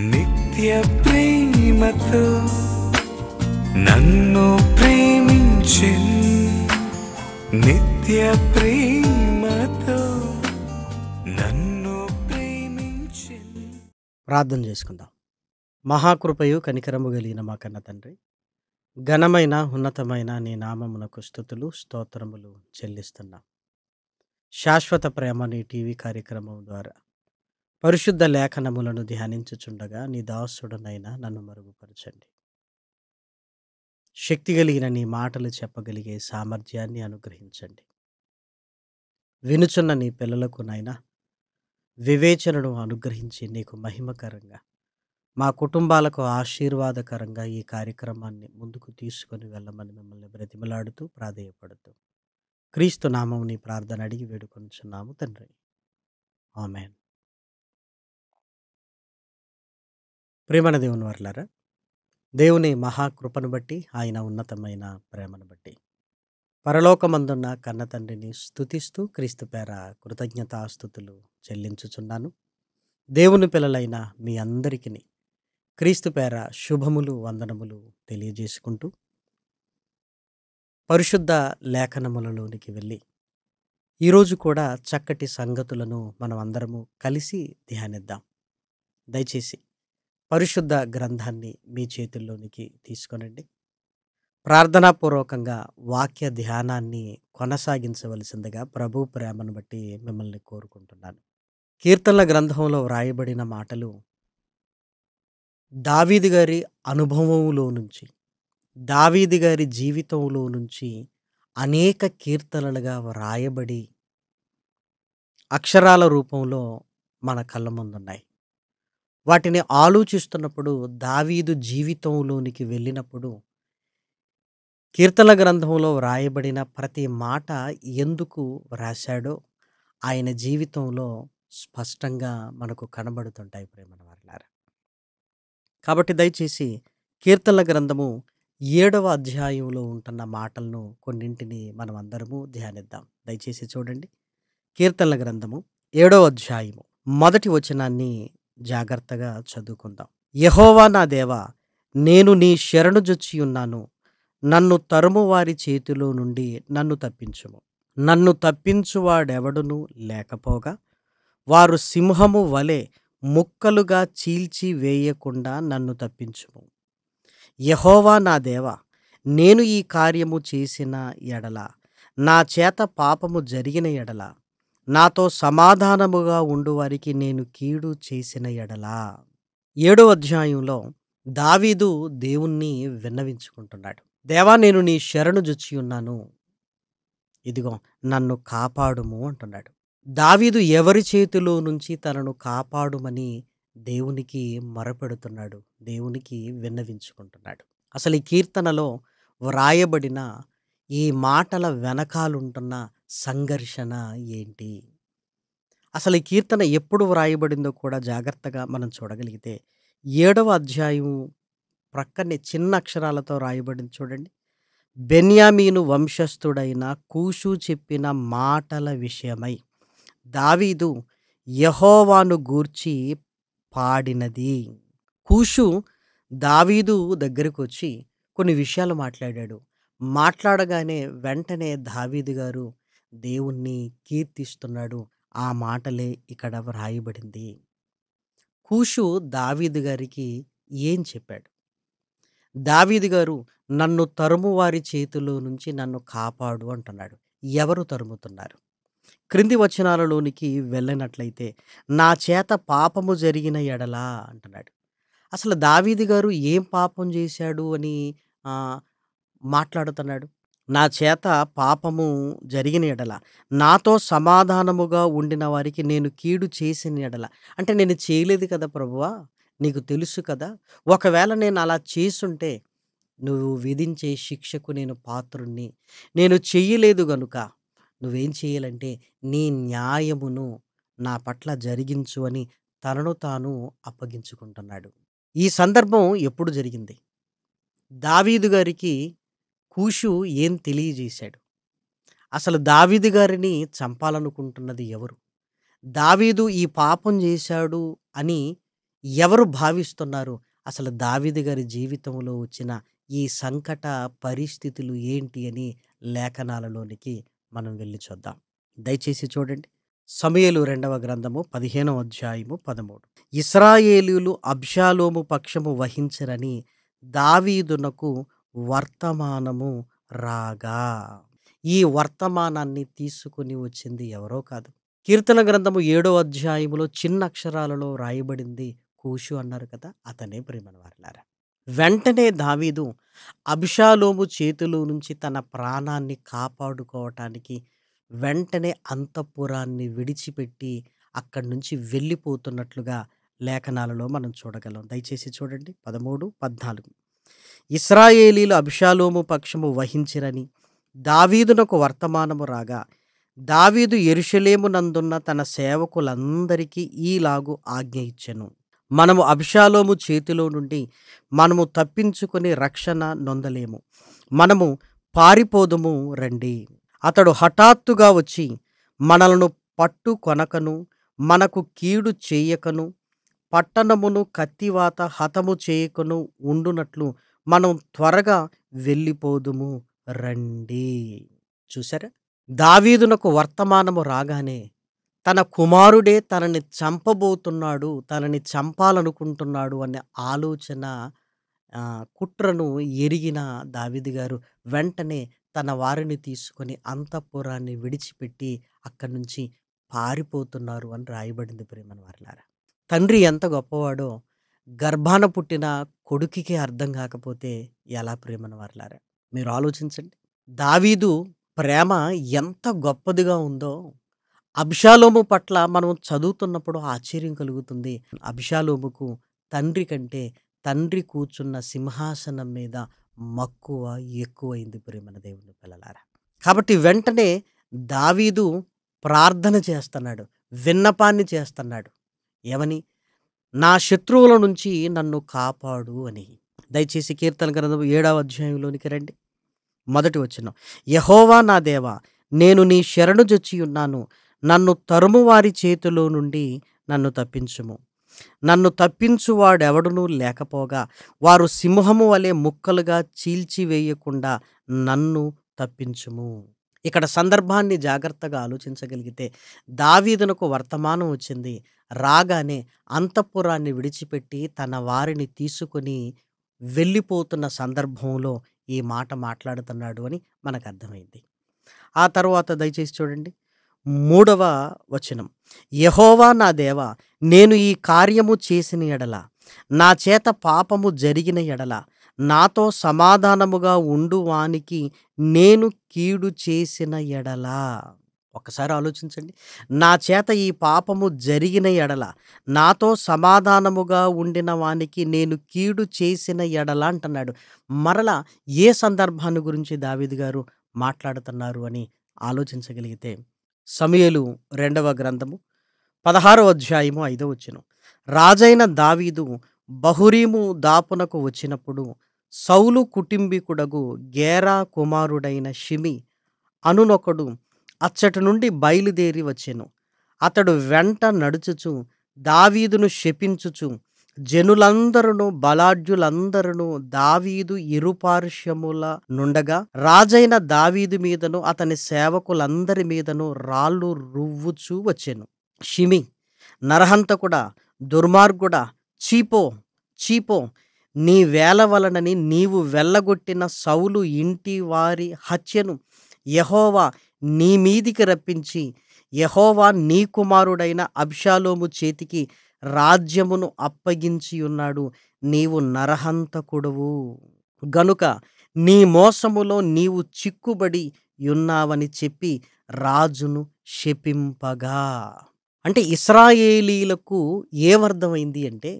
నిత్య ప్రేమతో నన్ను ప్రేమించెన్, నిత్య ప్రేమతో నన్ను ప్రేమించెన్. ప్రార్థన చేసుకుందాం. మహాకృపయు కనికరము కలిగిన మా కన్న తండ్రి, ఘనమైన ఉన్నతమైన నీ నామమునకు స్తుతులు స్తోత్రములు చెల్లిస్తున్నాం. శాశ్వత ప్రేమ నీ టీవీ కార్యక్రమం ద్వారా పరిశుద్ధ లేఖనములను ధ్యానించుచుండగా నీ దాసుడనైనా నన్ను మరుగుపరచండి. శక్తి కలిగిన నీ మాటలు చెప్పగలిగే సామర్థ్యాన్ని అనుగ్రహించండి. వినుచున్న నీ పిల్లలకు నైనా వివేచనను అనుగ్రహించి నీకు మహిమకరంగా, మా కుటుంబాలకు ఆశీర్వాదకరంగా ఈ కార్యక్రమాన్ని ముందుకు తీసుకొని వెళ్ళమని మిమ్మల్ని బ్రతిమలాడుతూ ప్రాధేయపడుతూ క్రీస్తు నామం నీ ప్రార్థన అడిగి వేడుకొనుచున్నాము తండ్రి, ఆమేన్. ప్రేమన దేవుని వర్లారా, దేవుని మహాకృపను బట్టి, ఆయన ఉన్నతమైన ప్రేమను బట్టి పరలోకమందున్న కన్న తండ్రిని స్తుతిస్తూ క్రీస్తు పేర కృతజ్ఞతాస్తుతులు చెల్లించుచున్నాను. దేవుని పిల్లలైన మీ అందరికీ క్రీస్తు పేర శుభములు వందనములు తెలియజేసుకుంటూ పరిశుద్ధ లేఖనములలోనికి వెళ్ళి ఈరోజు కూడా చక్కటి సంగతులను మనం అందరము కలిసి ధ్యానిద్దాం. దయచేసి పరిశుద్ధ గ్రంథాన్ని మీ చేతుల్లోనికి తీసుకొనండి. ప్రార్థనాపూర్వకంగా వాక్య ధ్యానాన్ని కొనసాగించవలసిందిగా ప్రభు ప్రేమను బట్టి మిమ్మల్ని కోరుకుంటున్నాను. కీర్తనల గ్రంథంలో వ్రాయబడిన మాటలు దావీదు గారి అనుభవంలో నుంచి, దావీదు గారి జీవితంలో నుంచి అనేక కీర్తనలుగా వ్రాయబడి అక్షరాల రూపంలో మన కళ్ళ ముందున్నాయి. వాటిని ఆలోచిస్తున్నప్పుడు, దావీదు జీవితంలోనికి వెళ్ళినప్పుడు కీర్తనల గ్రంథంలో వ్రాయబడిన ప్రతి మాట ఎందుకు వ్రాశాడో ఆయన జీవితంలో స్పష్టంగా మనకు కనబడుతుంటాయి ప్రేమన వారలారా. కాబట్టి దయచేసి కీర్తనల గ్రంథము 7వ అధ్యాయంలో ఉంటున్న మాటలను కొన్నింటిని మనం అందరము ధ్యానిద్దాం. దయచేసి చూడండి. కీర్తనల గ్రంథము 7వ అధ్యాయము మొదటి వచనాన్ని జాగ్రత్తగా చదువుకుందాం. యెహోవా నా దేవా, నేను నీ శరణుజొచ్చి ఉన్నాను. నన్ను తరుము వారి చేతిలో నుండి నన్ను తప్పించుము. నన్ను తప్పించువాడెవడును లేకపోగా వారు సింహము వలె ముక్కలుగా చీల్చి వేయకుండా నన్ను తప్పించుము. యెహోవా నా దేవా, నేను ఈ కార్యము చేసిన ఎడల, నా చేత పాపము జరిగిన ఎడల, నాతో సమాధానముగా ఉండు వారికి నేను కీడు చేసిన ఎడలా. 7వ అధ్యాయంలో దావీదు దేవుణ్ణి విన్నవించుకుంటున్నాడు. దేవా, నేను నీ శరణుజొచ్చి ఉన్నాను, ఇదిగో నన్ను కాపాడుము అంటున్నాడు. దావీదు ఎవరి చేతిలో నుంచి తనను కాపాడుమని దేవునికి మొరపెడుతున్నాడు, దేవునికి విన్నవించుకుంటున్నాడు. అసలు ఈ కీర్తనలో వ్రాయబడిన ఈ మాటల వెనకాలుంటున్న సంఘర్షణ ఏంటి? అసలు ఈ కీర్తన ఎప్పుడు వ్రాయబడిందో కూడా జాగ్రత్తగా మనం చూడగలిగితే 7వ అధ్యాయం ప్రక్కనే చిన్న అక్షరాలతో రాయబడింది చూడండి. బెన్యామీను వంశస్థుడైన కూషు చెప్పిన మాటల విషయమై దావీదు యెహోవాను గూర్చి పాడినది. కూషు దావీదు దగ్గరకు వచ్చి కొన్ని విషయాలు మాట్లాడాడు. మాట్లాడగానే వెంటనే దావీదు గారు దేవుణ్ణి కీర్తిస్తున్నాడు. ఆ మాటలే ఇక్కడ వ్రాయబడింది. కూషు దావీదు గారికి ఏం చెప్పాడు? దావీదు గారు నన్ను తరుము వారి చేతిలో నుంచి నన్ను కాపాడు అంటున్నాడు. ఎవరు తరుముతున్నారు? క్రింది వచనాలలోనికి వెళ్ళినట్లయితే నా చేత పాపము జరిగిన ఎడలా అంటున్నాడు. అసలు దావీదు గారు ఏం పాపం చేశాడు అని మాట్లాడుతున్నాడు? నా చేత పాపము జరిగిన ఎడల, నాతో సమాధానముగా ఉండిన వారికి నేను కీడు చేసిన ఎడల. అంటే నేను చేయలేదు కదా ప్రభువా, నీకు తెలుసు కదా. ఒకవేళ నేను అలా చేసుంటే నువ్వు విధించే శిక్షకు నేను పాత్రుణ్ణి. నేను చెయ్యలేదు గనుక నువ్వేం చేయాలంటే నీ న్యాయమును నా పట్ల జరిగించు అని తనను తాను అప్పగించుకుంటున్నాడు. ఈ సందర్భం ఎప్పుడు జరిగింది? దావీదు గారికి కూషు ఏం తెలియజేశాడు? అసలు దావీదు గారిని చంపాలనుకుంటున్నది ఎవరు? దావీదు ఈ పాపం చేశాడు అని ఎవరు భావిస్తున్నారు? అసలు దావీదు గారి జీవితంలో వచ్చిన ఈ సంకట పరిస్థితులు ఏంటి అని లేఖనాలలోనికి మనం వెళ్లి చూద్దాం. దయచేసి చూడండి. సమూయేలు రెండవ గ్రంథము 15వ అధ్యాయము 13. ఇశ్రాయేలీయులు అబ్షాలోము పక్షము వహించరని దావీదునకు వర్తమానము రాగా. ఈ వర్తమానాన్ని తీసుకొని వచ్చింది ఎవరో కాదు. కీర్తన గ్రంథము 7వ అధ్యాయములో చిన్న అక్షరాలలో రాయబడింది కూషు అన్నారు కదా! అతనే ప్రియమైన వారలారా. వెంటనే దావీదు అబ్షాలోము చేతిలో నుంచి తన ప్రాణాన్ని కాపాడుకోవటానికి వెంటనే అంతఃపురాన్ని విడిచిపెట్టి అక్కడి నుంచి వెళ్ళిపోతున్నట్లుగా లేఖనాలలో మనం చూడగలం. దయచేసి చూడండి 13, 14. ఇశ్రాయేలీయులు అబ్షాలోము పక్షము వహించిరని దావీదునకు వర్తమానము రాగా, దావీదు యెరూషలేమునందున్న తన సేవకులందరికీ ఈలాగు ఆజ్ఞ ఇచ్చెను. మనము అబ్షాలోము చేతిలో నుండి మనము తప్పించుకొని రక్షణ నొందలేము. మనము పారిపోదుము రండి. అతడు హఠాత్తుగా వచ్చి మనలను పట్టు కొనకను మనకు కీడు చేయకను పట్టణమును కత్తివాత హతము చేయకను ఉండునట్లు మనం త్వరగా వెళ్ళిపోదుము రండి. చూసారా? దావీదునకు వర్తమానము రాగానే తన కుమారుడే తనని చంపబోతున్నాడు, తనని చంపాలనుకుంటున్నాడు అనే ఆలోచన కుట్రను ఎరిగిన దావీదు గారు వెంటనే తన వారిని తీసుకొని అంతఃపురాన్ని విడిచిపెట్టి అక్కడి నుంచి పారిపోతున్నారు అని రాయబడింది ప్రియమైన వారలారా. తండ్రి ఎంత గొప్పవాడో గర్భాన పుట్టిన కొడుకుకి అర్థం కాకపోతే ఎలా ప్రియమైన వారలారా? మీరు ఆలోచించండి. దావీదు ప్రేమ ఎంత గొప్పదిగా ఉందో అబ్షాలోము పట్ల మనం చదువుతున్నప్పుడు ఆశ్చర్యం కలుగుతుంది. అబ్షాలోముకు తండ్రి కంటే తండ్రి కూర్చున్న సింహాసనం మీద మక్కువ ఎక్కువైంది ప్రియమైన దేవుని పిల్లలారా. కాబట్టి వెంటనే దావీదు ప్రార్థన చేస్తున్నాడు, విన్నపాన్ని చేస్తున్నాడు. ఏమని? నా శత్రువుల నుంచి నన్ను కాపాడు అని. దయచేసి కీర్తన గ్రంథం 7వ అధ్యాయంలోనికి రండి. మొదటి వచనం. యెహోవా నా దేవా, నేను నీ శరణు జొచ్చియున్నాను. నన్ను తరుమువారి చేతిలో నుండి నన్ను తప్పించుము. నన్ను తప్పించువాడెవడునూ లేకపోగా వారు సింహము వలె ముక్కలుగా చీల్చివేయకుండా నన్ను తప్పించుము. ఇక్కడ సందర్భాన్ని జాగ్రత్తగా ఆలోచించగలిగితే దావీదునకు వర్తమానం వచ్చింది. రాగానే అంతఃపురాన్ని విడిచిపెట్టి తన వారిని తీసుకొని వెళ్ళిపోతున్న సందర్భంలో ఈ మాట మాట్లాడుతున్నాడు అని మనకు అర్థమైంది. ఆ తర్వాత దయచేసి చూడండి 3వ వచనం. యెహోవా నా దేవా, నేను ఈ కార్యము చేసిన ఎడల, నా చేత పాపము జరిగిన ఎడల నాతో సమాధానముగా ఉండు వానికి నేను కీడు చేసిన ఎడల. ఒకసారి ఆలోచించండి. నా చేత ఈ పాపము జరిగిన ఎడల, నాతో సమాధానముగా ఉండిన వానికి నేను కీడు చేసిన ఎడల అంటున్నాడు. మరలా ఏ సందర్భాన్ని గురించి దావీదు గారు మాట్లాడుతున్నారు అని ఆలోచించగలిగితే సమూయేలు 2వ గ్రంథము 16వ అధ్యాయము 5వ వచనం. రాజైన దావీదు బహురీము దాపునకు వచ్చినప్పుడు సౌలు కుటుంబీకుడగు గేరా కుమారుడైన షిమి అనునొకడు అచ్చటి నుండి బయలుదేరి వచ్చెను. అతడు వెంట నడుచుచు దావీదును శపించుచు, జనులందరును బలాఢ్యులందరును దావీదు ఇరుపార్శ్వముల నుండగా రాజైన దావీదు మీదను అతని సేవకులందరి మీదను రాళ్ళు రువ్వుచూ వచ్చెను. షిమి, నరహంతకుడా, దుర్మార్గుడా, చీపో చీపో, నీ వేల వలనని నీవు వెళ్ళగొట్టిన సౌలు ఇంటి వారి హత్యను యెహోవా నీ మీదికి రప్పించి, యెహోవా నీ కుమారుడైన అబ్షాలోము చేతికి రాజ్యమును అప్పగించియున్నాడు. నీవు నరహంతకుడవు గనుక నీ మోసములో నీవు చిక్కుబడి యున్నావని చెప్పి రాజును శపింపగా. అంటే ఇశ్రాయేలీలకు ఏమర్థమైంది అంటే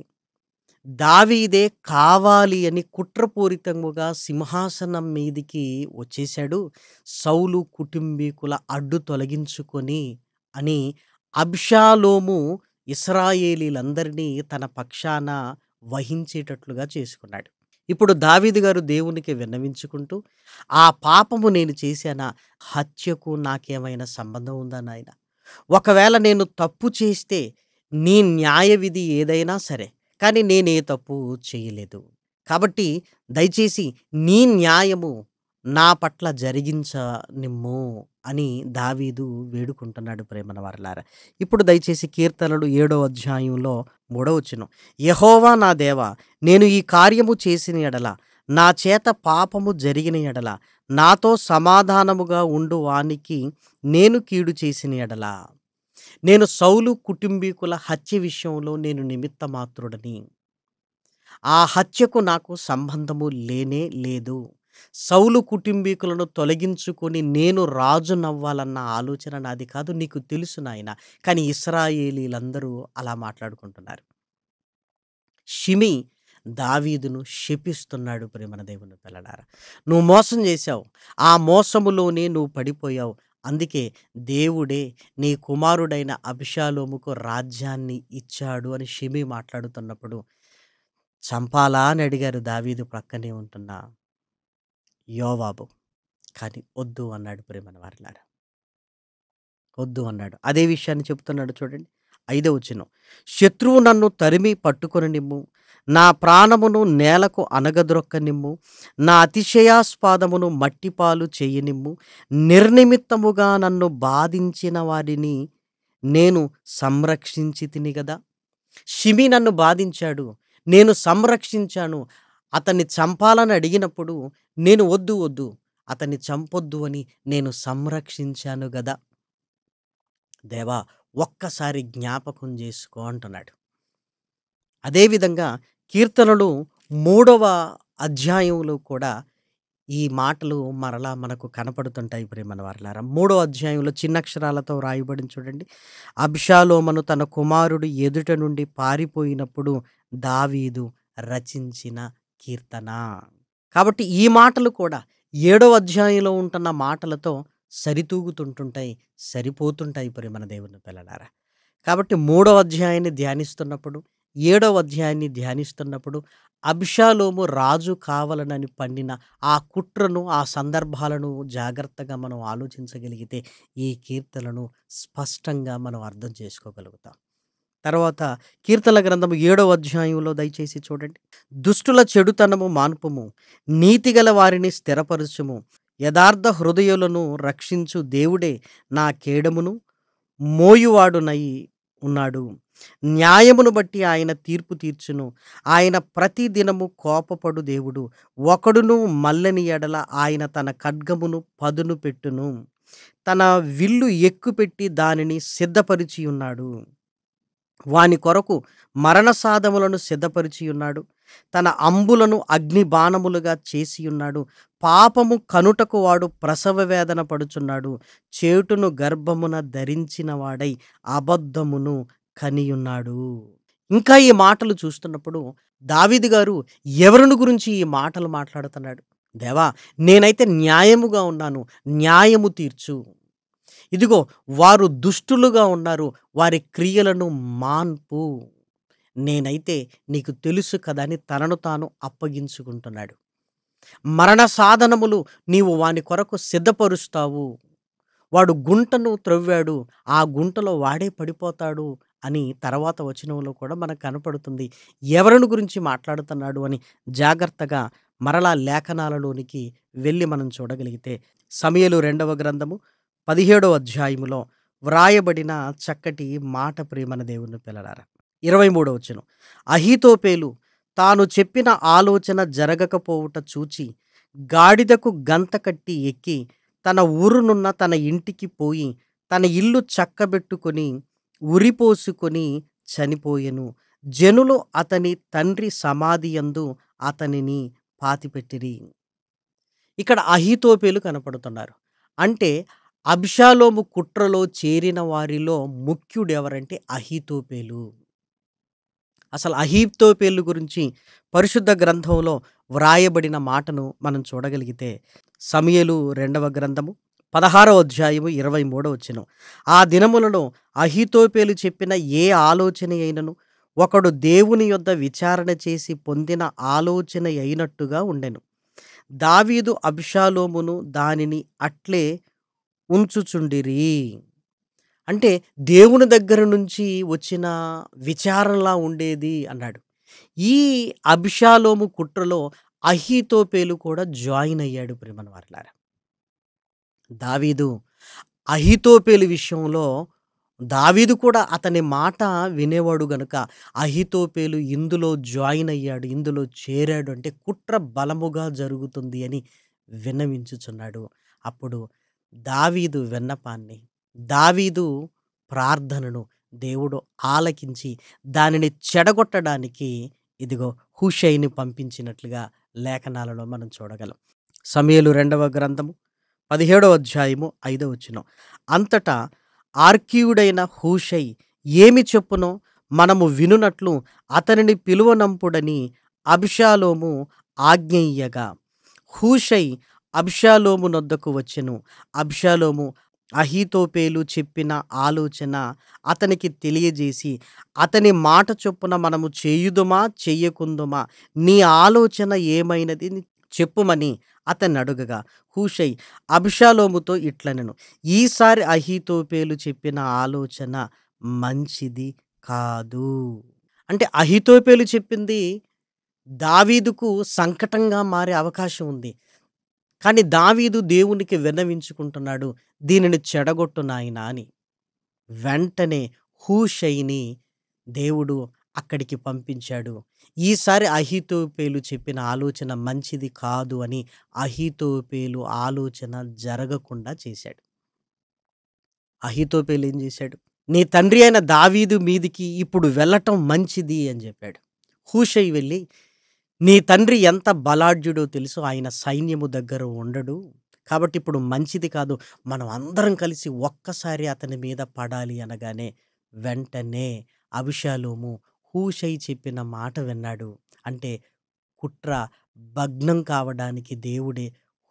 దావీదే కావాలి అని కుట్రపూరితంగా సింహాసనం మీదికి వచ్చేశాడు, సౌలు కుటుంబీకుల అడ్డు తొలగించుకొని అని అబ్షాలోము ఇశ్రాయేలీలందరినీ తన పక్షాన వహించేటట్లుగా చేసుకున్నాడు. ఇప్పుడు దావీదు గారు దేవునికి విన్నవించుకుంటూ, ఆ పాపము నేను చేశానా? హత్యకు నాకేమైనా సంబంధం ఉందా నాయన? ఒకవేళ నేను తప్పు చేస్తే నీ న్యాయ విధి ఏదైనా సరే, కానీ నేనే తప్పు చేయలేదు. కాబట్టి దయచేసి నీ న్యాయము నా పట్ల జరిగించనిమ్ము అని దావీదు వేడుకుంటున్నాడు ప్రేమన వారలారా. ఇప్పుడు దయచేసి కీర్తనలు 7వ అధ్యాయంలో 3వ వచనం. యెహోవా నా దేవా, నేను ఈ కార్యము చేసిన యెడల, నా చేత పాపము జరిగిన యెడల, నాతో సమాధానముగా ఉండు వానికి నేను కీడు చేసిన యెడల, నేను సౌలు కుటుంబీకుల హత్య విషయంలో నేను నిమిత్త మాత్రుడని. ఆ హత్యకు నాకు సంబంధము లేనే లేదు. సౌలు కుటుంబీకులను తొలగించుకొని నేను రాజునవ్వాలన్న ఆలోచన నాది కాదు. నీకు తెలుసు నాయనా. కానీ ఇశ్రాయేలీలందరూ అలా మాట్లాడుకుంటున్నారు. షిమీ దావీదును శపిస్తున్నాడు ప్రేమన దేవుని పిల్లలారా. నువ్వు మోసం చేశావు. ఆ మోసములోనే నువ్వు పడిపోయావు. అందుకే దేవుడే నీ కుమారుడైన అబిషాలోముకు రాజ్యాన్ని ఇచ్చాడు అని షిమీ మాట్లాడుతున్నప్పుడు, చంపాలా అని అడిగారు దావీదు ప్రక్కనే ఉంటున్న యోవాబు. కానీ వద్దు అన్నాడు ప్రేమన వారలారా. వద్దు అన్నాడు. అదే విషయాన్ని చెప్తున్నాడు చూడండి. 5వ వచనం. శత్రువు నన్ను తరిమి పట్టుకొననిమ్ము, నా ప్రాణమును నేలకు అనగదొక్కనిమ్ము, నా అతిశయాస్పదమును మట్టిపాలు చేయనిమ్ము, నిర్నిమిత్తముగా నన్ను బాధించిన వారిని నేను సంరక్షించి తిని గదా. షిమీ నన్ను బాధించాడు, నేను సంరక్షించాను. అతన్ని చంపాలని అడిగినప్పుడు నేను వద్దు వద్దు అతన్ని చంపొద్దు అని నేను సంరక్షించాను గదా. దేవా, ఒక్కసారి జ్ఞాపకం చేసుకో అంటున్నాడు. అదేవిధంగా కీర్తనలు 3వ అధ్యాయంలో కూడా ఈ మాటలు మరలా మనకు కనపడుతుంటాయి ప్రేమన వారలారా. 3వ అధ్యాయంలో చిన్నక్షరాలతో రాయబడింది చూడండి. అబ్షాలోమును తన కుమారుడు ఎదుట నుండి పారిపోయినప్పుడు దావీదు రచించిన కీర్తన. కాబట్టి ఈ మాటలు కూడా 7వ అధ్యాయంలో ఉంటున్న మాటలతో సరితూగుతుంటుంటాయి, సరిపోతుంటాయి ప్రేమన దేవుని పిల్లలారా. కాబట్టి 3వ అధ్యాయాన్ని ధ్యానిస్తున్నప్పుడు, 7వ అధ్యాయాన్ని ధ్యానిస్తున్నప్పుడు అబ్షాలోము రాజు కావాలనని పండిన ఆ కుట్రను, ఆ సందర్భాలను జాగ్రత్తగా మనం ఆలోచించగలిగితే ఈ కీర్తనలను స్పష్టంగా మనం అర్థం చేసుకోగలుగుతాం. తర్వాత కీర్తనల గ్రంథము 7వ అధ్యాయంలో దయచేసి చూడండి. దుష్టుల చెడుతనము మాన్పుము, నీతిగల వారిని స్థిరపరచుము, యథార్థ హృదయులను రక్షించు దేవుడే నా కేడమును మోయువాడునై ఉన్నాడు. న్యాయమును బట్టి ఆయన తీర్పు తీర్చును. ఆయన ప్రతి దినము కోపపడు దేవుడు. ఒకడును మల్లని ఎడల ఆయన తన ఖడ్గమును పదును పెట్టును. తన విల్లు ఎక్కుపెట్టి దానిని సిద్ధపరిచి ఉన్నాడు. వాని కొరకు మరణ సాధములను సిద్ధపరిచి ఉన్నాడు. తన అంబులను అగ్ని బాణములుగా చేసి ఉన్నాడు. పాపము కనుటకు వాడు ప్రసవ వేదన పడుచున్నాడు. చేటును గర్భమున ధరించిన వాడై అబద్ధమును కనియున్నాడు. ఇంకా ఈ మాటలు చూస్తున్నప్పుడు దావీదు గారు ఎవరిని గురించి ఈ మాటలు మాట్లాడుతున్నాడు? దేవా, నేనైతే న్యాయముగా ఉన్నాను, న్యాయము తీర్చు. ఇదిగో వారు దుష్టులుగా ఉన్నారు, వారి క్రియలను మాన్పు. నేనైతే నీకు తెలుసు కదా అని తనను తాను అప్పగించుకుంటున్నాడు. మరణ సాధనములు నీవు వాని కొరకు సిద్ధపరుస్తావు. వాడు గుంటను త్రవ్వాడు, ఆ గుంటలో వాడే పడిపోతాడు అని తర్వాత వచనంలో కూడా మనకు కనపడుతుంది. ఎవరిని గురించి మాట్లాడుతున్నాడు అని జాగ్రత్తగా మరలా లేఖనాలలోనికి వెళ్ళి మనం చూడగలిగితే సమూయేలు 2వ గ్రంథము 17వ అధ్యాయములో వ్రాయబడిన చక్కటి మాట ప్రేమన దేవుని పిల్లలారా. 23వ వచనం. అహీతోపేలు తాను చెప్పిన ఆలోచన జరగకపోవుట చూచి గాడిదకు గంత కట్టి ఎక్కి తన ఊరునున్న తన ఇంటికి పోయి తన ఇల్లు చక్కబెట్టుకొని ఉరిపోసుకొని చనిపోయెను. జనులు అతని తండ్రి సమాధి యందు అతనిని పాతిపెట్టిరి. ఇక్కడ అహీతోపేలు కనపడుతున్నారు. అంటే అబ్షాలోము కుట్రలో చేరిన వారిలో ముఖ్యుడు ఎవరంటే అహీతోపేలు. అసలు అహీతోపేలు గురించి పరిశుద్ధ గ్రంథంలో వ్రాయబడిన మాటను మనం చూడగలిగితే సమూయేలు 2వ గ్రంథము 16వ అధ్యాయము 23వ వచనం. ఆ దినములలో అహీతోపేలు చెప్పిన ఏ ఆలోచన అయినను ఒకడు దేవుని యొద్ద విచారణ చేసి పొందిన ఆలోచన అయినట్టుగా ఉండెను. దావీదు అబ్షాలోమును దానిని అట్లే ఉంచుచుండిరి. అంటే దేవుని దగ్గర నుంచి వచ్చిన విచారణలా ఉండేది అన్నాడు. ఈ అబ్షాలోము కుట్రలో అహీతోపేలు కూడా జాయిన్ అయ్యాడు ప్రియమైన వారలారా. దావీదు అహీతోపేలు విషయంలో దావీదు కూడా అతని మాట వినేవాడు గనుక అహీతోపేలు ఇందులో జాయిన్ అయ్యాడు, ఇందులో చేరాడు అంటే కుట్ర బలముగా జరుగుతుంది అని విన్నవించుచున్నాడు. అప్పుడు దావీదు విన్నపాన్ని, దావీదు ప్రార్థనను దేవుడు ఆలకించి దానిని చెడగొట్టడానికి ఇదిగో హూషైని పంపించినట్లుగా లేఖనాలలో మనం చూడగలం. సమూయేలు 2వ గ్రంథము 17వ అధ్యాయము 5వ వచనం. అంతటా ఆర్కీయుడైన హూషై ఏమి చెప్పునో మనము వినునట్లు అతనిని పిలువనంపుడని అబ్షాలోము ఆజ్ఞ ఇయ్యగా హూషై అబ్షాలోము నొద్దకు వచ్చెను. అబ్షాలోము అహీతోపేలు చెప్పిన ఆలోచన అతనికి తెలియజేసి, అతని మాట చొప్పున మనము చేయుదుమా చెయ్యకుందుమా, నీ ఆలోచన ఏమైనది చెప్పుమని అతన్ని అడుగగా హూషై అబ్షాలోముతో ఇట్లనెను, ఈసారి అహీతోపేలు చెప్పిన ఆలోచన మంచిది కాదు. అంటే అహీతోపేలు చెప్పింది దావీదుకు సంకటంగా మారే అవకాశం ఉంది. కానీ దావీదు దేవునికి విన్నవించుకుంటున్నాడు, దీనిని చెడగొట్టు నాయనా అని. వెంటనే హూషైని దేవుడు అక్కడికి పంపించాడు. ఈసారి అహీతోపేలు చెప్పిన ఆలోచన మంచిది కాదు అని అహీతోపేలు ఆలోచన జరగకుండా చేశాడు. అహీతోపేలు ఏం చేశాడు? నీ తండ్రి అయిన దావీదు మీదికి ఇప్పుడు వెళ్ళటం మంచిది అని చెప్పాడు. హూషై వెళ్ళి, నీ తండ్రి ఎంత బలాఢ్యుడో తెలుసు, ఆయన సైన్యము దగ్గర ఉండడు, కాబట్టి ఇప్పుడు మంచిది కాదు, మనం అందరం కలిసి ఒక్కసారి అతని మీద పడాలి అనగానే వెంటనే అబిషాలోము హూషై చెప్పిన మాట విన్నాడు. అంటే కుట్ర భగ్నం కావడానికి దేవుడే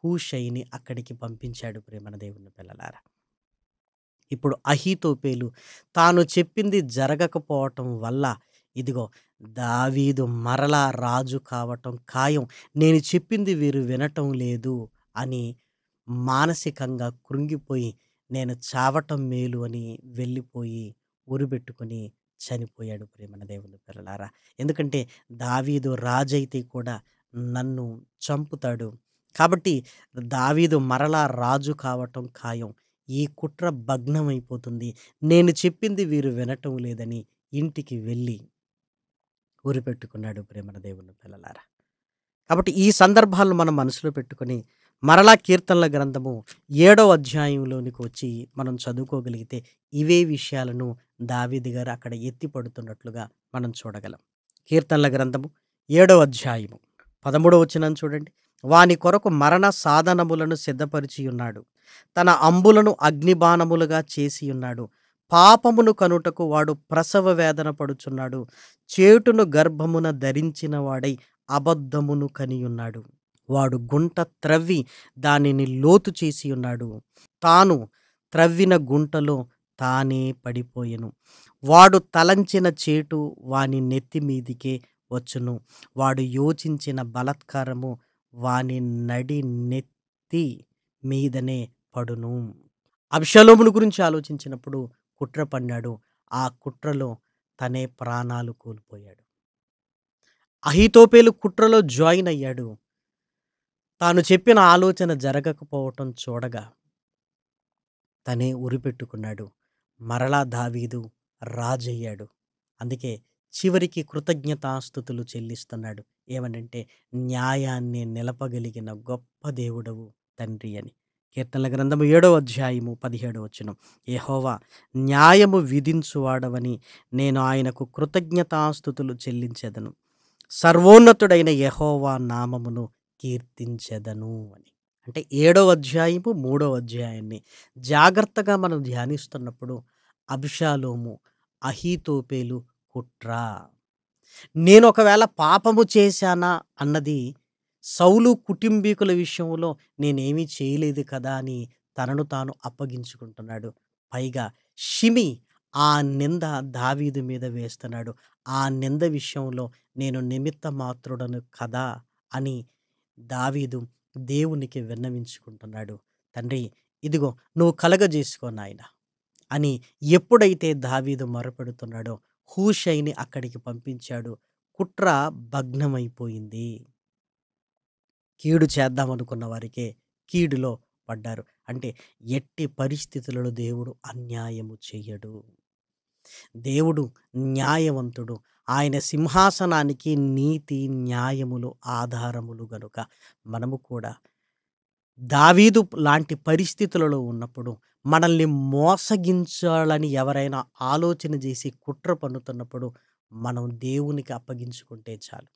హూషైని అక్కడికి పంపించాడు. ప్రేమన దేవుని పిల్లలారా, ఇప్పుడు అహీతోపేలు తాను చెప్పింది జరగకపోవటం వల్ల ఇదిగో దావీదు మరలా రాజు కావటం ఖాయం, నేను చెప్పింది వీరు వినటం లేదు అని మానసికంగా కృంగిపోయి నేను చావటం మేలు అని వెళ్ళిపోయి ఉరిపెట్టుకొని చనిపోయాడు. ప్రేమన దేవుని పిల్లలారా, ఎందుకంటే దావీదు రాజైతే కూడా నన్ను చంపుతాడు, కాబట్టి దావీదు మరలా రాజు కావటం ఖాయం, ఈ కుట్ర భగ్నమైపోతుంది, నేను చెప్పింది వీరు వినటం లేదని ఇంటికి వెళ్ళి ఉరిపెట్టుకున్నాడు. ప్రేమన దేవుని పిల్లలారా, కాబట్టి ఈ సందర్భాలను మనం మనసులో పెట్టుకొని మరలా కీర్తనల గ్రంథము 7వ అధ్యాయంలోనికి వచ్చి మనం చదువుకోగలిగితే ఇవే విషయాలను దావీదు గారు అక్కడ ఎత్తి పడుతున్నట్లుగా మనం చూడగలం. కీర్తనల గ్రంథము 7వ అధ్యాయము 13వ వచనం చూడండి. వాని కొరకు మరణ సాధనములను సిద్ధపరిచి ఉన్నాడు, తన అంబులను అగ్నిబాణములుగా చేసి ఉన్నాడు, పాపమును కనుటకు వాడు ప్రసవ వేదన పడుచున్నాడు, చేటును గర్భమున ధరించిన వాడై అబద్ధమును కనియున్నాడు, వాడు గుంట త్రవ్వి దానిని లోతు చేసి ఉన్నాడు, తాను త్రవ్విన గుంటలో తానే పడిపోయెను, వాడు తలంచిన చేటు వాని నెత్తి మీదికే వచ్చును, వాడు యోచించిన బలాత్కారము వాని నడి నెత్తి మీదనే పడును. అబ్షాలోమును గురించి ఆలోచించినప్పుడు కుట్ర పన్నాడు, ఆ కుట్రలో తనే ప్రాణాలు కోల్పోయాడు. అహీతోపేలు కుట్రలో జాయిన్ అయ్యాడు, తాను చెప్పిన ఆలోచన జరగకపోవటం చూడగా తనే ఉరిపెట్టుకున్నాడు. మరలా దావీదు రాజయ్యాడు. అందుకే చివరికి కృతజ్ఞతాస్తుతులు చెల్లిస్తున్నాడు. ఏమనంటే, న్యాయాన్ని నిలపగలిగిన గొప్ప దేవుడవు తండ్రి అని. కీర్తనల గ్రంథము 7వ అధ్యాయము 17వ వచనం. యెహోవా న్యాయము విధించువాడవని నేను ఆయనకు కృతజ్ఞతాస్తుతులు చెల్లించెదను, సర్వోన్నతుడైన యెహోవా నామమును కీర్తించెదను అని. అంటే 7వ అధ్యాయము 3వ అధ్యాయాన్ని జాగ్రత్తగా మనం ధ్యానిస్తున్నప్పుడు అబ్షాలోము అహీతోపేలు కుట్ర, నేను ఒకవేళ పాపము చేశానా అన్నది సౌలు కుటుంబీకుల విషయంలో నేనేమీ చేయలేదు కదా అని తనను తాను అప్పగించుకుంటున్నాడు. పైగా షిమి ఆ నింద దావీదు మీద వేస్తున్నాడు. ఆ నింద విషయంలో నేను నిమిత్త మాత్రుడను కదా అని దావీదు దేవునికి విన్నవించుకుంటున్నాడు. తండ్రి, ఇదిగో నువ్వు కలగజేసుకో నాయన అని ఎప్పుడైతే దావీదు మొరపెడుతున్నాడో హూషైని అక్కడికి పంపించాడు. కుట్ర భగ్నమైపోయింది. కీడు చేద్దామనుకున్న వారికే కీడులో పడ్డారు. అంటే ఎట్టి పరిస్థితులలో దేవుడు అన్యాయము చెయ్యడు. దేవుడు న్యాయవంతుడు. ఆయన సింహాసనానికి నీతి, న్యాయములు ఆధారములు గనుక మనము కూడా దావీదు లాంటి పరిస్థితులలో ఉన్నప్పుడు మనల్ని మోసగించాలని ఎవరైనా ఆలోచన చేసి కుట్ర పన్నుతున్నప్పుడు మనం దేవునికి అప్పగించుకుంటే చాలు.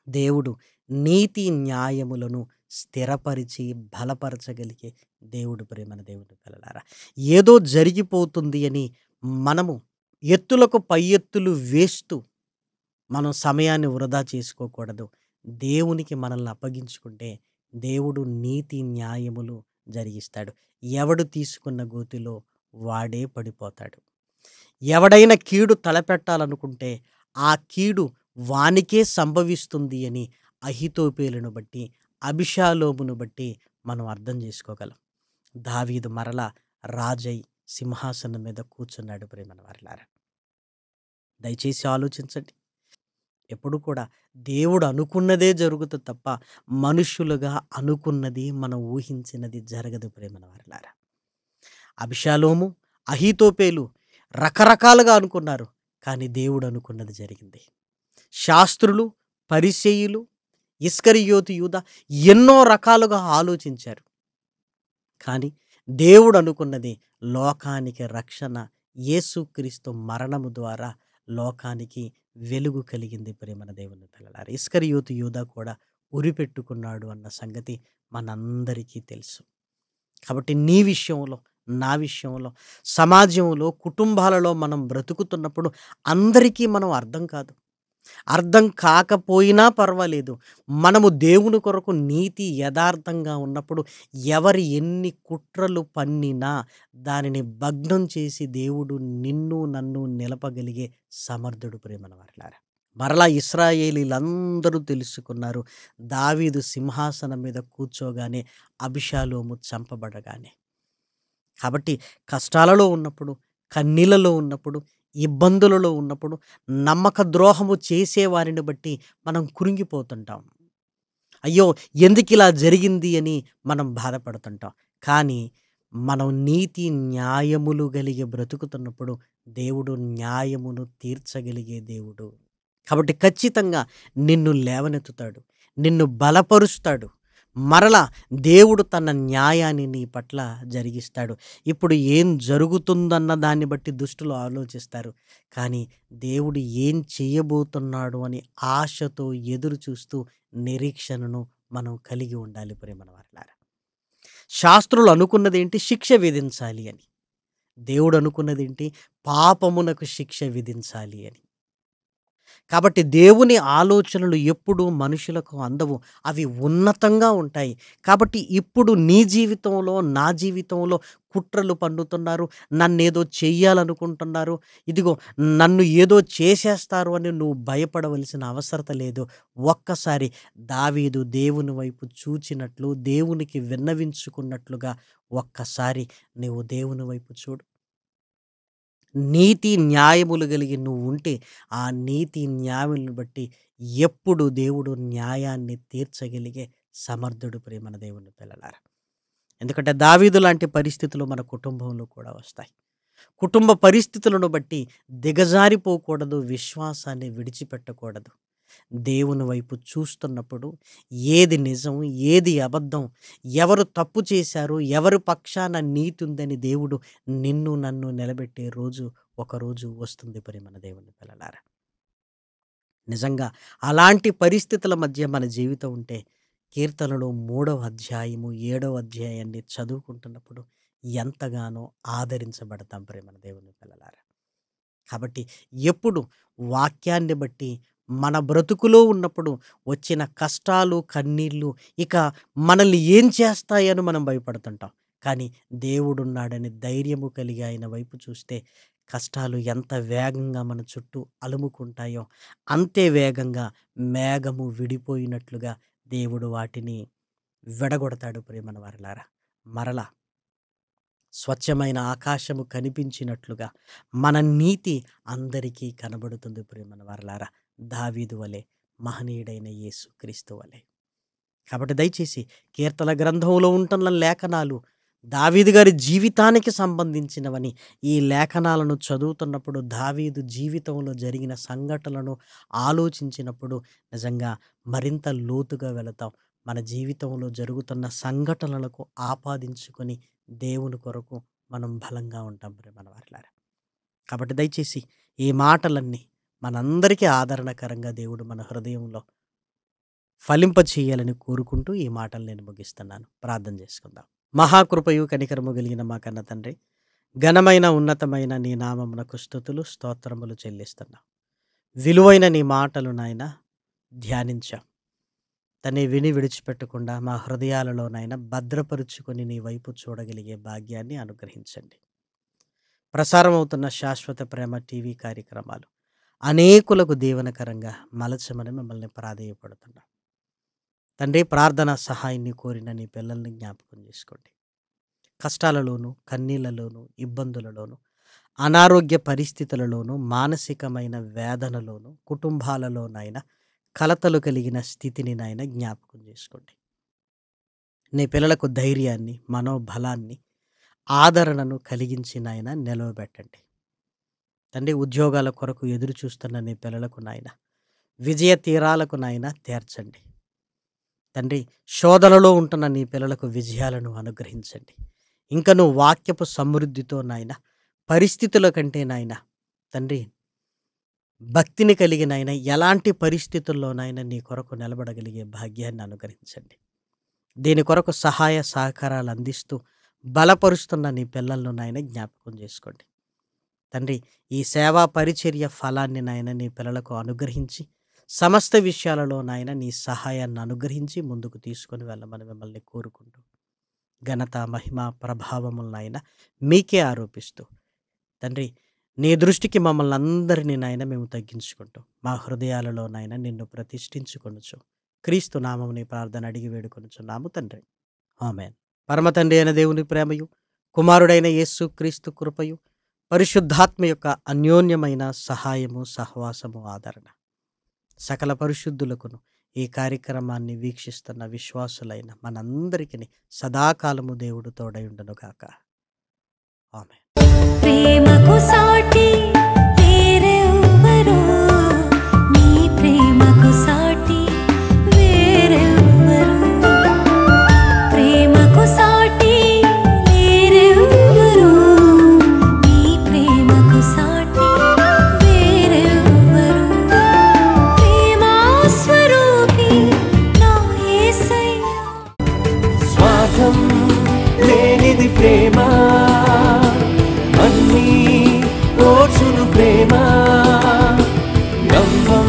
దేవుడు నీతి న్యాయములను స్థిరపరిచి బలపరచగలిగే దేవుడు. ప్రేమన దేవుని పిల్లలారా, ఏదో జరిగిపోతుంది అని మనము ఎత్తులకు పై ఎత్తులు వేస్తూ మనం సమయాన్ని వృధా చేసుకోకూడదు. దేవునికి మనల్ని అప్పగించుకుంటే దేవుడు నీతి న్యాయములు జరిగిస్తాడు. ఎవడు తీసుకున్న గోతిలో వాడే పడిపోతాడు. ఎవడైనా కీడు తలపెట్టాలనుకుంటే ఆ కీడు వానికే సంభవిస్తుంది అని అహితోపేలును బట్టి, అబిషాలోమును బట్టి మనం అర్థం చేసుకోగలం. దావీదు మరలా రాజై సింహాసనం మీద కూర్చున్నాడు. ప్రేమన వారలారా, దయచేసి ఆలోచించండి. ఎప్పుడు కూడా దేవుడు అనుకున్నదే జరుగుతుంది తప్ప మనుషులుగా అనుకున్నది, మనం ఊహించినది జరగదు. ప్రేమన వారలారా, అబిషాలోము, అహీతోపేలు రకరకాలుగా అనుకున్నారు, కానీ దేవుడు అనుకున్నది జరిగింది. శాస్త్రులు, పరిసయ్యులు, ఇస్కరియోతు యూదా ఎన్నో రకాలుగా ఆలోచించారు, కానీ దేవుడు అనుకున్నది లోకానికి రక్షణ. యేసుక్రీస్తు మరణము ద్వారా లోకానికి వెలుగు కలిగింది. ప్రేమన దేవుని పిల్లలారా, ఇస్కరియోతు యూదా కూడా ఉరిపెట్టుకున్నాడు అన్న సంగతి మనందరికీ తెలుసు. కాబట్టి నీ విషయంలో, నా విషయంలో, సమాజంలో, కుటుంబాలలో మనం బ్రతుకుతున్నప్పుడు అందరికీ మనం అర్థం కాదు. అర్థం కాకపోయినా పర్వాలేదు. మనము దేవుని కొరకు నీతి యథార్థంగా ఉన్నప్పుడు ఎవరు ఎన్ని కుట్రలు పన్నినా దానిని భగ్నం చేసి దేవుడు నిన్ను నన్ను నిలపగలిగే సమర్థుడు. ప్రేమన వారలారా, మరలా ఇశ్రాయేలీలందరూ తెలుసుకున్నారు. దావీదు సింహాసనం మీద కూర్చోగానే అబిషాలోము చంపబడగానే. కాబట్టి కష్టాలలో ఉన్నప్పుడు, కన్నీళ్ళలో ఉన్నప్పుడు, ఇబ్బందులలో ఉన్నప్పుడు, నమ్మక ద్రోహము చేసేవారిని బట్టి మనం కురింగిపోతుంటాం. అయ్యో, ఎందుకు ఇలా జరిగింది అని మనం బాధపడుతుంటాం. కానీ మనం నీతి న్యాయములు కలిగి బ్రతుకుతున్నప్పుడు దేవుడు న్యాయమును తీర్చగలిగే దేవుడు. కాబట్టి ఖచ్చితంగా నిన్ను లేవనెత్తుతాడు, నిన్ను బలపరుస్తాడు. మరలా దేవుడు తన న్యాయాన్ని నీ పట్ల జరిగిస్తాడు. ఇప్పుడు ఏం జరుగుతుందన్న దాన్ని బట్టి దుష్టులు ఆలోచిస్తారు, కానీ దేవుడు ఏం చేయబోతున్నాడు అని ఆశతో ఎదురు చూస్తూ నిరీక్షణను మనం కలిగి ఉండాలి. ప్రేమన వారలారా, శాస్త్రులు అనుకున్నదేంటి? శిక్ష విధించాలి అని. దేవుడు అనుకున్నదేంటి? పాపమునకు శిక్ష విధించాలి అని. కాబట్టి దేవుని ఆలోచనలు ఎప్పుడూ మనుషులకు అందవు, అవి ఉన్నతంగా ఉంటాయి. కాబట్టి ఇప్పుడు నీ జీవితంలో, నా జీవితంలో కుట్రలు పన్నుతున్నారు, నన్నేదో చెయ్యాలనుకుంటున్నారు, ఇదిగో నన్ను ఏదో చేసేస్తారు అని నువ్వు భయపడవలసిన అవసరత లేదు. ఒక్కసారి దావీదు దేవుని వైపు చూచినట్లు, దేవునికి విన్నవించుకున్నట్లుగా ఒక్కసారి నీవు దేవుని వైపు చూడు. నీతి న్యాయములు కలిగి నువ్వు ఉంటే ఆ నీతి న్యాయములను బట్టి ఎప్పుడు దేవుడు న్యాయాన్ని తీర్చగలిగే సమర్థుడు. ప్రేమన దేవుని పిల్లలారా, ఎందుకంటే దావీదు లాంటి పరిస్థితులు మన కుటుంబంలో కూడా వస్తాయి. కుటుంబ పరిస్థితులను బట్టి దిగజారిపోకూడదు, విశ్వాసాన్ని విడిచిపెట్టకూడదు. దేవుని వైపు చూస్తున్నప్పుడు ఏది నిజం, ఏది అబద్ధం, ఎవరు తప్పు చేశారు, ఎవరి పక్షాన నీతి ఉందని దేవుడు నిన్ను నన్ను నిలబెట్టే రోజు ఒకరోజు వస్తుంది. ప్రేమన దేవుని పిల్లలారా, నిజంగా అలాంటి పరిస్థితుల మధ్య మన జీవితం ఉంటే కీర్తనలు 3వ అధ్యాయము 7వ అధ్యాయాన్ని చదువుకుంటున్నప్పుడు ఎంతగానో ఆదరించబడతాం. ప్రేమన దేవుని పిల్లలారా, కాబట్టి ఎప్పుడు వాక్యాన్ని బట్టి మన బ్రతుకులో ఉన్నప్పుడు వచ్చిన కష్టాలు, కన్నీళ్ళు ఇక మనల్ని ఏం చేస్తాయని మనం భయపడుతుంటాం. కానీ దేవుడున్నాడని ధైర్యము కలిగి ఆయన వైపు చూస్తే కష్టాలు ఎంత వేగంగా మన చుట్టూ అలుముకుంటాయో అంతే వేగంగా మేఘము విడిపోయినట్లుగా దేవుడు వాటిని విడగొడతాడు. ప్రేమన వారలారా, మరలా స్వచ్ఛమైన ఆకాశము కనిపించినట్లుగా మన నీతి అందరికీ కనబడుతుంది ప్రియమైన వారలారా. దావీదు వలె, మహనీయుడైన యేసుక్రీస్తు వలె. కాబట్టి దయచేసి కీర్తన గ్రంథంలో ఉంటున్న లేఖనాలు దావీదు గారి జీవితానికి సంబంధించినవని, ఈ లేఖనాలను చదువుతున్నప్పుడు దావీదు జీవితంలో జరిగిన సంఘటనలను ఆలోచించినప్పుడు నిజంగా మరింత లోతుగా వెళతాం. మన జీవితంలో జరుగుతున్న సంఘటనలకు ఆపాదించుకొని దేవుని కొరకు మనం బలంగా ఉంటాం మన వారలారా. కాబట్టి దయచేసి ఈ మాటలన్నీ మనందరికీ ఆదరణకరంగా దేవుడు మన హృదయంలో ఫలింప చేయాలని కోరుకుంటూ ఈ మాటలు నేను ముగిస్తున్నాను. ప్రార్థన చేసుకుందాం. మహాకృపయు కనికరము కలిగిన మా కన్న తండ్రి, ఘనమైన ఉన్నతమైన నీ నామమునకు స్తుతులు స్తోత్రములు చెల్లిస్తున్నాం. విలువైన నీ మాటలు నాయన ధ్యానించాం. తనే విని విడిచిపెట్టకుండా మా హృదయాలలోనైనా భద్రపరుచుకొని నీ వైపు చూడగలిగే భాగ్యాన్ని అనుగ్రహించండి. ప్రసారం అవుతున్న శాశ్వత ప్రేమ టీవీ కార్యక్రమాలు అనేకులకు దీవెనకరంగా మలచమని మిమ్మల్ని ప్రాధేయపడుతున్నాం. తండ్రి, ప్రార్థన సహాయాన్ని కోరిన నీ పిల్లల్ని జ్ఞాపకం చేసుకోండి. కష్టాలలోనూ, కన్నీళ్లలోనూ, ఇబ్బందులలోనూ, అనారోగ్య పరిస్థితులలోనూ, మానసికమైన వేదనలోనూ, కుటుంబాలలోనైనా కలతలు కలిగిన స్థితిని నాయన జ్ఞాపకం చేసుకోండి. నీ పిల్లలకు ధైర్యాన్ని, మనోబలాన్ని, ఆదరణను కలిగించి నాయన నిలవబెట్టండి. తండ్రి, ఉద్యోగాల కొరకు ఎదురు చూస్తున్న నీ పిల్లలకు నాయన విజయ తీరాలకు నాయన చేర్చండి. తండ్రి, శోధనలో ఉంటున్న నీ పిల్లలకు విజయాలను అనుగ్రహించండి. ఇంకను వాక్యపు సమృద్ధితో నాయన పరిస్థితుల కంటే నాయన తండ్రి భక్తిని కలిగినైనా ఎలాంటి పరిస్థితుల్లోనైనా నీ కొరకు నిలబడగలిగే భాగ్యాన్ని అనుగ్రహించండి. దీని కొరకు సహాయ సహకారాలు అందిస్తూ బలపరుస్తున్న నీ పిల్లలను నాయన జ్ఞాపకం చేసుకోండి. తండ్రి, ఈ సేవా పరిచర్య ఫలాన్ని నాయన నీ పిల్లలకు అనుగ్రహించి సమస్త విషయాలలో నాయన నీ సహాయాన్ని అనుగ్రహించి ముందుకు తీసుకొని వెళ్ళమని మిమ్మల్ని కోరుకుంటూ ఘనత, మహిమ, ప్రభావములు నాయన మీకే ఆరోపిస్తూ తండ్రి, నీ దృష్టికి మమ్మల్ని అందరినీ నాయన మేము తగ్గించుకుంటూ మా హృదయాలలో నాయన నిన్ను ప్రతిష్ఠించుకొనుచు క్రీస్తు నామముని ప్రార్థన అడిగి వేడుకొనుచున్నాము తండ్రి. ఆమేన్. పరమ తండ్రి అయిన దేవుని ప్రేమయు, కుమారుడైన యేసు క్రీస్తు కృపయు, పరిశుద్ధాత్మ యొక్క అన్యోన్యమైన సహాయము, సహవాసము, ఆదరణ సకల పరిశుద్ధులకును ఈ కార్యక్రమాన్ని వీక్షిస్తున్న విశ్వాసులైన మనందరికీ సదాకాలము దేవుడు తోడయుండును గాక. ఆమేన్. ప్రేమకు సాటి వేరెవ్వరు, నీ ప్రేమకు సాటి వేరెవ్వరు, ప్రేమకు సాటి వేరెవ్వరు, నీ ప్రేమకు సాటి వేరెవ్వరు, ప్రేమా స్వరూపి నా యేసయ్యా. స్వార్థం లేనిది ప్రేమ, అన్నీ ఓర్చును ప్రేమ, గంభం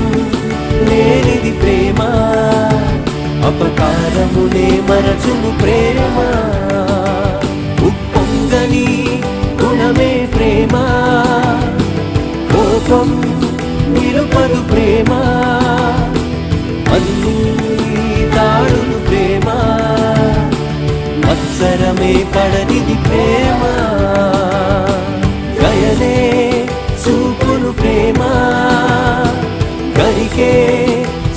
లేనిది ప్రేమ, అపకారమునే మరచును ప్రేమ, ఉప్పొంగని గుణమే ప్రేమ, కోపం నిలుపదు ప్రేమ, అన్నీ దాడును ప్రేమ, మత్సరమే పడనిది ప్రేమ, గయనే చూపును ప్రేమ, గరికే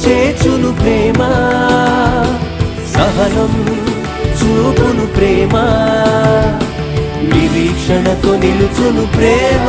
చేచును ప్రేమ, సహనం చూపును ప్రేమ, నిరీక్షణతో నిలుచును ప్రేమ.